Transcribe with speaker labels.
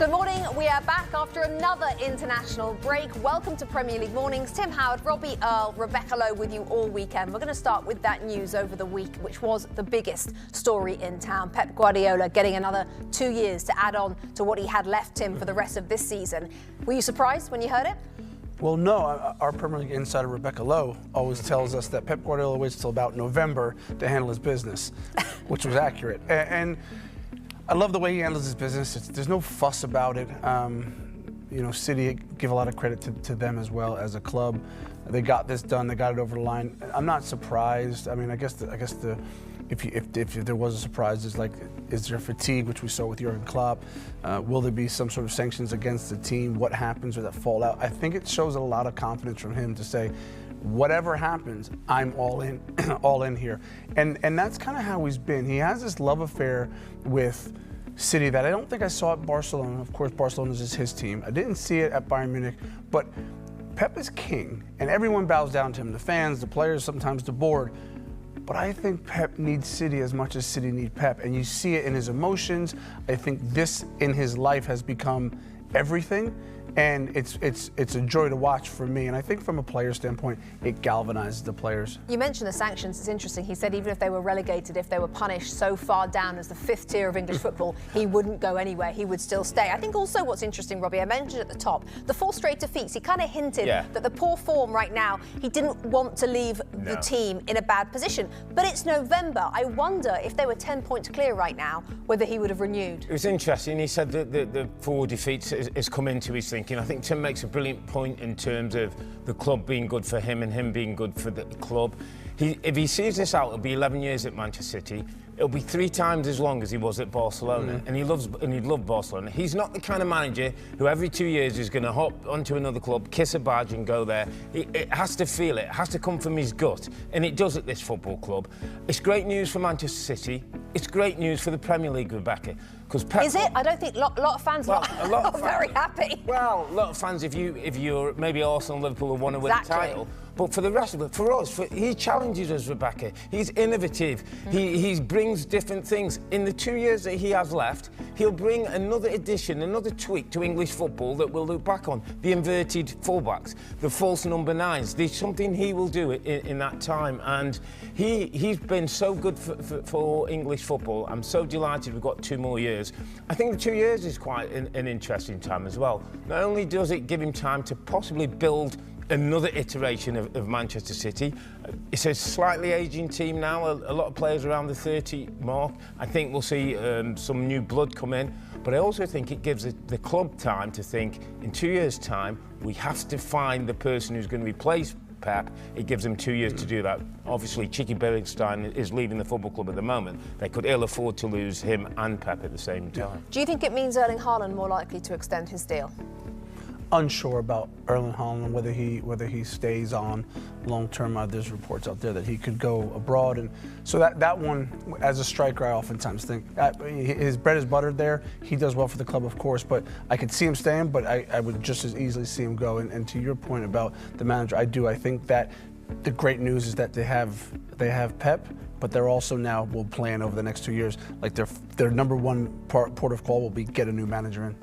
Speaker 1: Good morning. We are back after another international break. Welcome to Premier League Mornings. Tim Howard, Robbie Earle, Rebecca Lowe with you all weekend. We're going to start with that news over the week, which was the biggest story in town. Pep Guardiola getting another 2 years to add on to what he had left, Tim, for the rest of this season. Were you surprised when you heard it?
Speaker 2: Well, no. Our Premier League insider, Rebecca Lowe, always tells us that Pep Guardiola waits till about November to handle his business, which was accurate. And I love the way he handles his business. There's no fuss about it. City, give a lot of credit to them as well as a club. They got this done. They got it over the line. I'm not surprised. I mean, I guess if there was a surprise, is there fatigue, which we saw with Jurgen Klopp? Will there be some sort of sanctions against the team? What happens with that fallout? I think it shows a lot of confidence from him to say, whatever happens, I'm all in, all in here. And that's kind of how he's been. He has this love affair with City that I don't think I saw at Barcelona. Of course, Barcelona is his team. I didn't see it at Bayern Munich, but Pep is king, and everyone bows down to him. The fans, the players, sometimes the board. But I think Pep needs City as much as City need Pep, and you see it in his emotions. I think this in his life has become everything, and it's a joy to watch for me. And I think from a player standpoint, it galvanizes the players.
Speaker 1: You mentioned the sanctions. It's interesting. He said even if they were relegated, if they were punished so far down as the 5th tier of English football, he wouldn't go anywhere. He would still stay. I think also what's interesting, Robbie, I mentioned at the top, the 4 straight defeats. He kind of hinted that the poor form right now, he didn't want to leave the team in a bad position. But it's November. I wonder if they were 10 points clear right now, whether he would have renewed.
Speaker 3: It was interesting. He said that the 4 defeats has come into his thinking. I think Tim makes a brilliant point in terms of the club being good for him and him being good for the club. If he sees this out, it'll be 11 years at Manchester City. It'll be 3 times as long as he was at Barcelona, and he'd love Barcelona. He's not the kind of manager who every 2 years is going to hop onto another club, kiss a badge and go there. It has to feel it. It has to come from his gut, and it does at this football club. It's great news for Manchester City. It's great news for the Premier League, Rebecca.
Speaker 1: Is it? I don't think a lot of fans are very happy.
Speaker 3: Well, a lot of fans, if you're maybe Arsenal, Liverpool, want to win the title. But for the rest of it, for us, he challenges us, Rebecca. He's innovative. He brings different things. In the 2 years that he has left, he'll bring another addition, another tweak to English football that we'll look back on. The inverted fullbacks, the false number 9s. There's something he will do in that time. And he's been so good for English football. I'm so delighted we've got 2 more years. I think the 2 years is quite an interesting time as well. Not only does it give him time to possibly build another iteration of Manchester City. It's a slightly ageing team now, a lot of players around the 30 mark. I think we'll see some new blood come in, but I also think it gives the club time to think, in 2 years' time, we have to find the person who's going to replace Pep. It gives them 2 years to do that. Obviously, Sheikh is leaving the football club at the moment. They could ill afford to lose him and Pep at the same time.
Speaker 1: Do you think it means Erling Haaland more likely to extend his deal?
Speaker 2: Unsure about Erling Haaland, whether he stays on long term. There's reports out there that he could go abroad, and so that one, as a striker, I oftentimes think his bread is buttered there. He does well for the club, of course, but I could see him staying, but I would just as easily see him go. And to your point about the manager, I think that the great news is that they have Pep, but they're also now will plan over the next 2 years, like their number 1 port of call will be get a new manager in.